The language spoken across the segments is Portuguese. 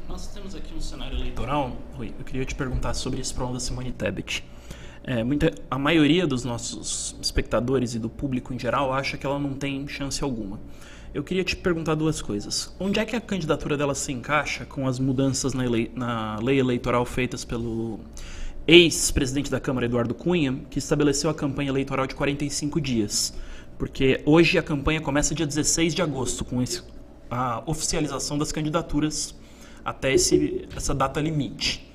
Nós temos aqui um cenário eleitoral. Rui, eu queria te perguntar sobre esse problema da Simone Tebet. A maioria dos nossos espectadores e do público em geral acha que ela não tem chance alguma. Eu queria te perguntar duas coisas. Onde é que a candidatura dela se encaixa com as mudanças na lei eleitoral feitas pelo ex-presidente da Câmara, Eduardo Cunha, que estabeleceu a campanha eleitoral de 45 dias? Porque hoje a campanha começa dia 16 de agosto, com a oficialização das candidaturas até essa data limite.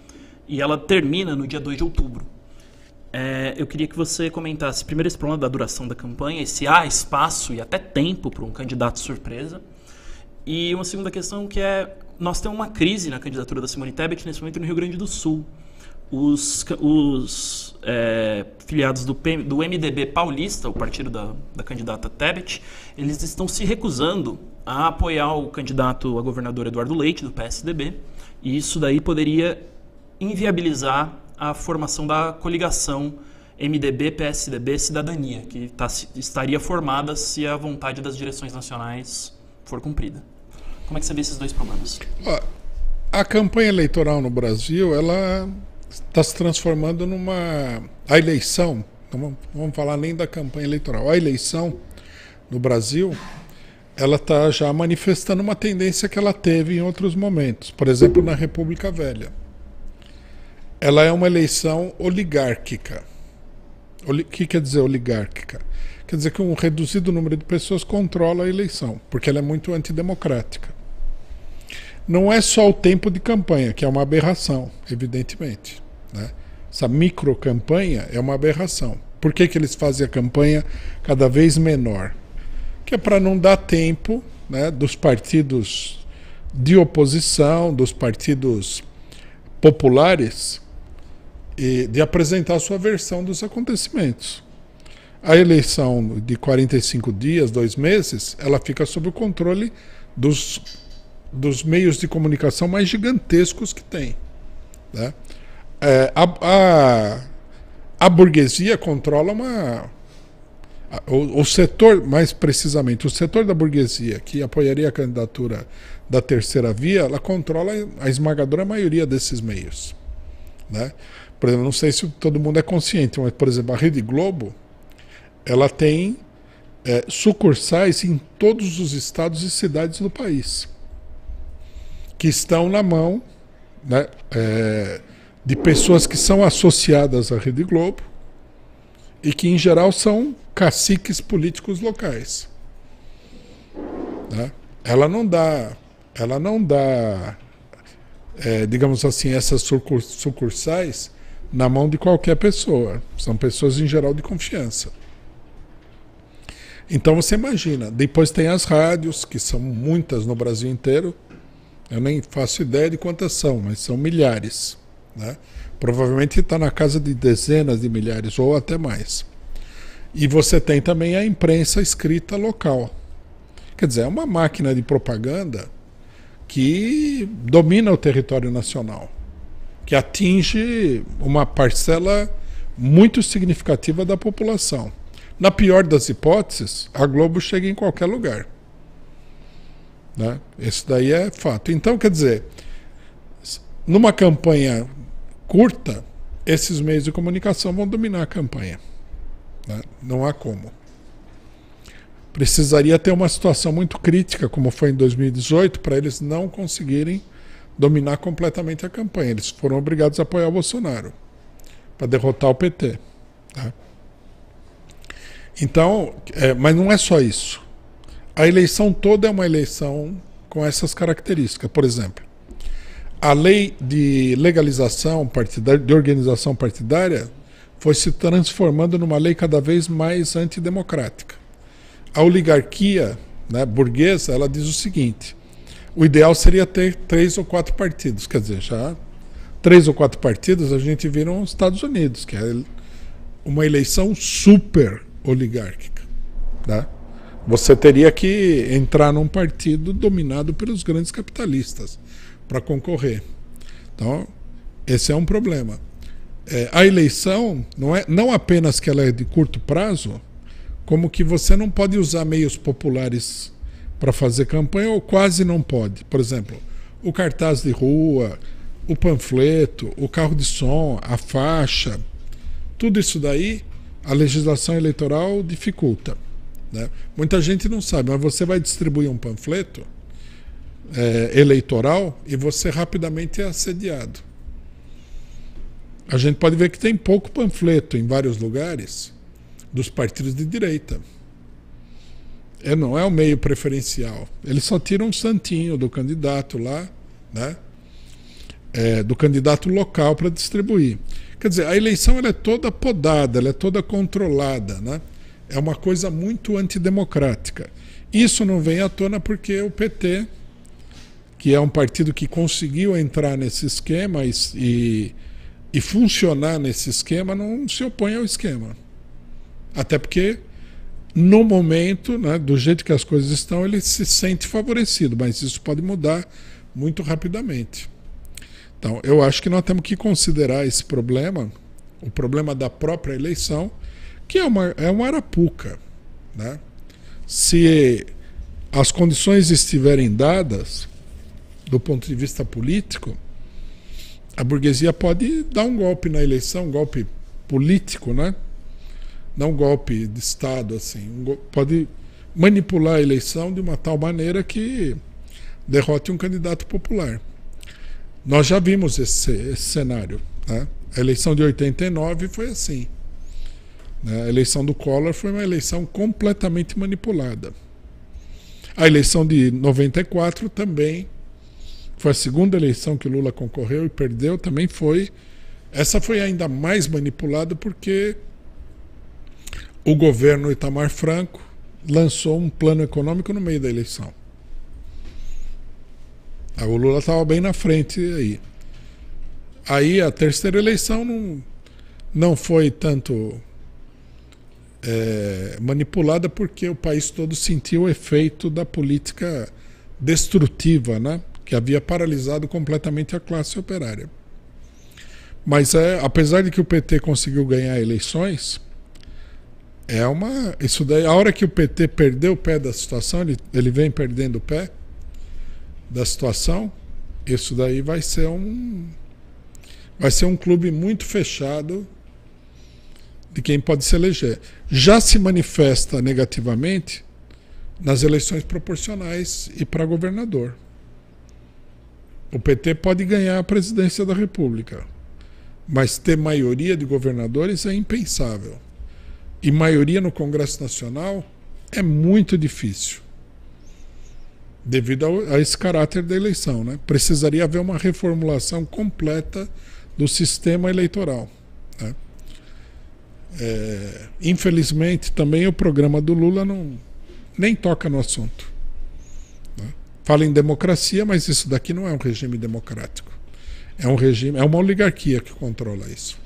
E ela termina no dia 2 de outubro. Eu queria que você comentasse primeiro esse problema da duração da campanha, se há espaço e até tempo para um candidato surpresa. E uma segunda questão que nós temos uma crise na candidatura da Simone Tebet nesse momento no Rio Grande do Sul. Os filiados do MDB paulista, o partido da candidata Tebet, eles estão se recusando a apoiar o candidato a governador Eduardo Leite, do PSDB, e isso daí poderia inviabilizar a formação da coligação MDB-PSDB-Cidadania, que estaria formada se a vontade das direções nacionais for cumprida. Como é que você vê esses dois problemas? A campanha eleitoral no Brasil, ela está se transformando a eleição, não vamos falar nem da campanha eleitoral, a eleição no Brasil, ela está já manifestando uma tendência que ela teve em outros momentos. Por exemplo, na República Velha. Ela é uma eleição oligárquica. O que quer dizer oligárquica? Quer dizer que um reduzido número de pessoas controla a eleição, porque ela é muito antidemocrática. Não é só o tempo de campanha, que é uma aberração, evidentemente, né? Essa microcampanha é uma aberração. Por que eles fazem a campanha cada vez menor? Que é para não dar tempo, né, dos partidos de oposição, dos partidos populares, de apresentar a sua versão dos acontecimentos. A eleição de 45 dias, 2 meses, ela fica sob o controle dos meios de comunicação mais gigantescos que tem, né? A burguesia controla o setor, mais precisamente, o setor da burguesia que apoiaria a candidatura da terceira via, ela controla a esmagadora maioria desses meios, né? Por exemplo, não sei se todo mundo é consciente, mas, por exemplo, a Rede Globo, ela tem sucursais em todos os estados e cidades do país, que estão na mão, né, de pessoas que são associadas à Rede Globo e que, em geral, são caciques políticos locais, né? Ela não dá, digamos assim, essas sucursais na mão de qualquer pessoa. São pessoas, em geral, de confiança. Então você imagina, depois tem as rádios, que são muitas no Brasil inteiro. Eu nem faço ideia de quantas são, mas são milhares, né? Provavelmente está na casa de dezenas de milhares ou até mais. E você tem também a imprensa escrita local. Quer dizer, é uma máquina de propaganda que domina o território nacional, que atinge uma parcela muito significativa da população. Na pior das hipóteses, a Globo chega em qualquer lugar, né? Isso daí é fato. Então, quer dizer, numa campanha curta, esses meios de comunicação vão dominar a campanha, né? Não há como. Precisaria ter uma situação muito crítica, como foi em 2018, para eles não conseguirem dominar completamente a campanha. Eles foram obrigados a apoiar o Bolsonaro para derrotar o PT, tá? Então, mas não é só isso. A eleição toda é uma eleição com essas características. Por exemplo, a lei de legalização partidária, de organização partidária, foi se transformando numa lei cada vez mais antidemocrática. A oligarquia, né, burguesa, ela diz o seguinte: o ideal seria ter 3 ou 4 partidos. Quer dizer, já 3 ou 4 partidos a gente vira nos Estados Unidos, que é uma eleição super oligárquica, né? Você teria que entrar num partido dominado pelos grandes capitalistas para concorrer. Então, esse é um problema. A eleição não apenas que ela é de curto prazo, como que você não pode usar meios populares para fazer campanha, ou quase não pode. Por exemplo, o cartaz de rua, o panfleto, o carro de som, a faixa, tudo isso daí a legislação eleitoral dificulta, né? Muita gente não sabe, mas você vai distribuir um panfleto eleitoral e você rapidamente é assediado. A gente pode ver que tem pouco panfleto em vários lugares dos partidos de direita. Não é o meio preferencial. Eles só tiram um santinho do candidato lá, né? Do candidato local para distribuir. Quer dizer, a eleição ela é toda podada, ela é toda controlada, né? É uma coisa muito antidemocrática. Isso não vem à tona porque o PT, que é um partido que conseguiu entrar nesse esquema e funcionar nesse esquema, não se opõe ao esquema. Até porque, no momento, né, do jeito que as coisas estão, ele se sente favorecido, mas isso pode mudar muito rapidamente. Então, eu acho que nós temos que considerar esse problema, o problema da própria eleição, que é uma arapuca, né? Se as condições estiverem dadas, do ponto de vista político, a burguesia pode dar um golpe na eleição, um golpe político, né? Não um golpe de Estado, assim. Pode manipular a eleição de uma tal maneira que derrote um candidato popular. Nós já vimos esse cenário, né? A eleição de 89 foi assim, né? A eleição do Collor foi uma eleição completamente manipulada. A eleição de 94 também foi a segunda eleição que Lula concorreu e perdeu, também foi. Essa foi ainda mais manipulada porque o governo Itamar Franco lançou um plano econômico no meio da eleição. O Lula estava bem na frente aí. Aí a terceira eleição não foi tanto manipulada porque o país todo sentiu o efeito da política destrutiva, né? Que havia paralisado completamente a classe operária. Mas apesar de que o PT conseguiu ganhar eleições, isso daí, a hora que o PT perdeu o pé da situação, ele vem perdendo o pé da situação, isso daí vai ser um clube muito fechado de quem pode se eleger. Já se manifesta negativamente nas eleições proporcionais e para governador. O PT pode ganhar a presidência da República, mas ter maioria de governadores é impensável. E maioria no Congresso Nacional é muito difícil, devido a esse caráter da eleição, né? Precisaria haver uma reformulação completa do sistema eleitoral, né? Infelizmente, também o programa do Lula nem toca no assunto, né? Fala em democracia, mas isso daqui não é um regime democrático. É uma oligarquia que controla isso.